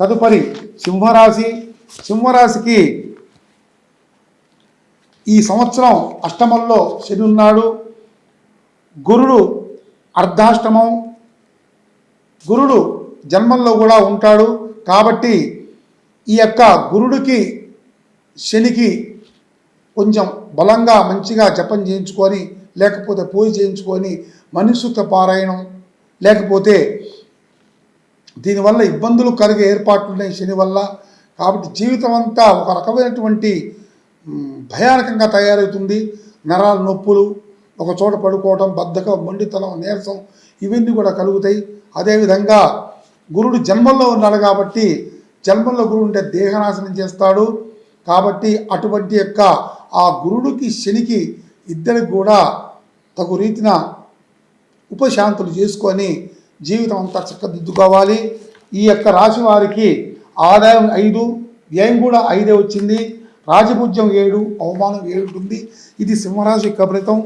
తదుపరి సింహరాశికి ఈ సంవత్సరం అష్టమంలో శని ఉన్నాడు. గురుడు అర్ధాష్టమం, గురుడు జన్మంలో కూడా ఉంటాడు. కాబట్టి ఈ యొక్క గురుడికి శనికి కొంచెం బలంగా మంచిగా జపం చేయించుకొని, లేకపోతే పూజ చేయించుకొని, మనుసూక్త పారాయణం, లేకపోతే దీనివల్ల ఇబ్బందులు కలిగే ఏర్పాట్లున్నాయి శని వల్ల. కాబట్టి జీవితం అంతా ఒక రకమైనటువంటి భయానకంగా తయారవుతుంది. నరాల నొప్పులు, ఒక చోట పడుకోవడం, బద్ధకం, మొండితనం, నీరసం ఇవన్నీ కూడా కలుగుతాయి. అదేవిధంగా గురుడు జన్మల్లో ఉన్నాడు కాబట్టి జన్మల్లో గురుడు ఉంటే దేహనాశనం చేస్తాడు. కాబట్టి అటువంటి యొక్క ఆ గురుడికి శనికి ఇద్దరికి కూడా తగు రీతిన ఉపశాంతులు చేసుకొని జీవితం అంతా చక్కదిద్దుకోవాలి. ఈ యొక్క రాశి వారికి ఆదాయం 5, వ్యయం కూడా 5 వచ్చింది. రాజపూజ్యం 7, అవమానం 7 ఉంటుంది. ఇది సింహరాశి యొక్క ఫలితం.